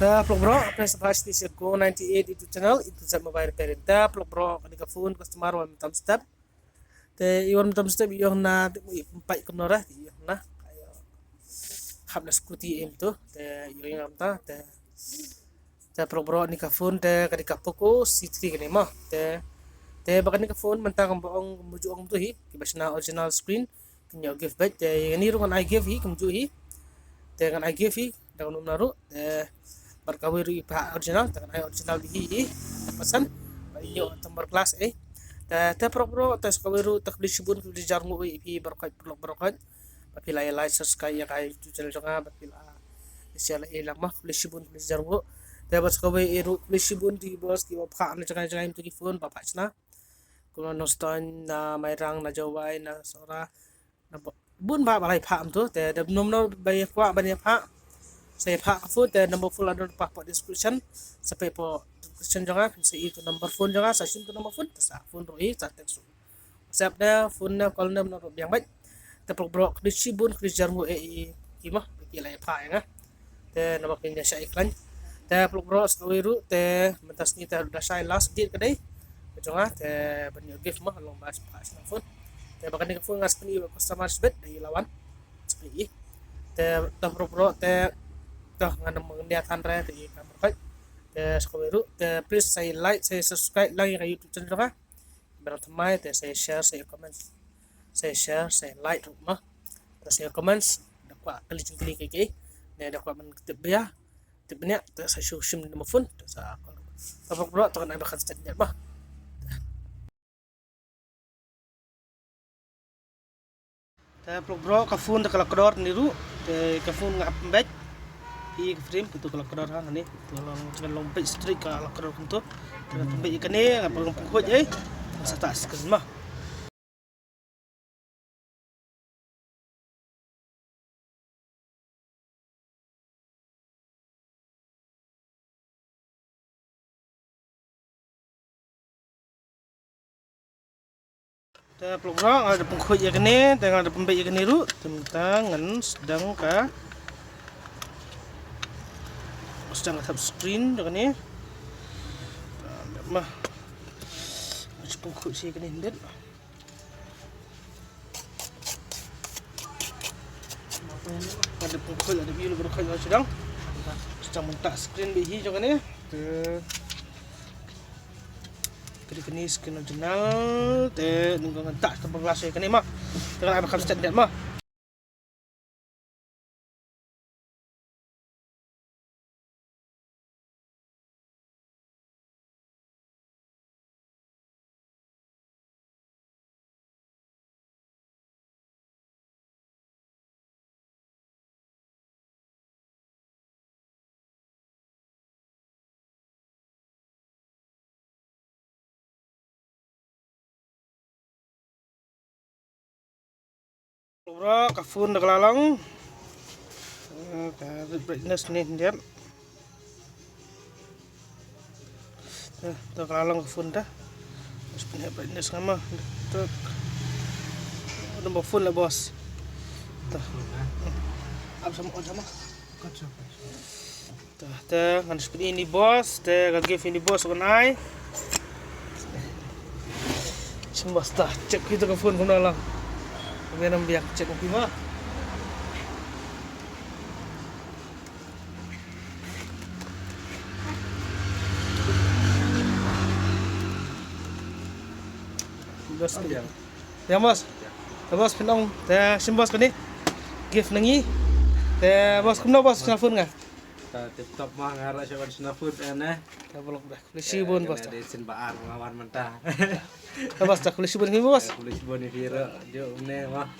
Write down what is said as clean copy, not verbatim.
Da vlog bro, press pasti Go 98 itu channel itu saya mobile parent. Da vlog bro ketika phone customer wa tam step. Te iwan tam step iyo na pai kamnora iyo na habla skuti im tu te iyo yang ta te vlog bro ni ka phone te ketika poko C3 kene mo te bakan ni ka phone mentang boong muju ong tu hi kibasna original screen kinyo give back te ni rungan I give hi kumju hi te kan I give hi daun naru te berkawiru ipa original dengan ay original bihi pesan iyo tambah kelas te pro tes kawiru tak disebut di jarmu ipi berkat papila ya license kaya kaya itu channel jonga papila isiala ilang mah disebut di jarmu te bas kawi iru disebut di bos ki wapha na jangan itu di phone bapak cina kuno noston na mairang na jawai na sora na bun ba balai pha am tu te nom no bay kwa bani pha saya pak phone dan number phone ada pak description sampai po description jangan saya itu number phone jangan saya itu number phone terus phone roi saya text WhatsApp dah phone dah call dah menurut yang baik tapi bro disibun kerjamu imah pilih pak ya te nama pindah saya iklan te bro seluruh te mentas ni te udah saya last date kedai jangan te banyak gift mah long bahas pak phone te bahkan ni phone ngas peni customer sebet dari lawan seperti te bro te dah ngandam mengendiakan raya di kamar baik te sekolah te please saya like saya subscribe lagi ke YouTube channel ka barang temai te saya share saya comment saya share saya like rumah te saya comment dakwa kali cengkeli keke ne dakwa men ketep ya tepnya te saya shim nama phone te sa apa bro to kan bakal chatnya bah te bro ka phone te kala kodor niru te ka phone ngap mbek i frame itu kalau kedor hang ni tolong jangan lompat strik kalau kedor untuk jangan lompat ikan ni ngapa pengkut masa tak sekan mah dah peluk ada pengkut ikan ni dengan ada pembek ikan ni ru tentang sedang ka sedang tap screen dengan ni mah pengkut si ikan ni hendak ada pengkut ada view berkait sedang mentak screen bihi jangan ni kiri kini screen original te nunggu tak tempat kelas ikan ni mah dengan apa kan standard mah bro ka phone dah kelalong ka brightness ni dia dah kelalong ka phone dah terus punya brightness sama tu nombor phone lah bos tuh apa sama tuh kan seperti ini bos kan give ini bos kan ai cuma start cek kita ke phone kena lah biar biak cek kopi mah bos ya bos bos pinong teh sim bos kini gift nengi teh bos kumno bos telepon nggak tip top mah ngara siapa di snapfood ene belum dah kulisi bun bos di sin baar lawan mentah bos dah kulisi bun ini bos kulisi bun ini vira jo ne mah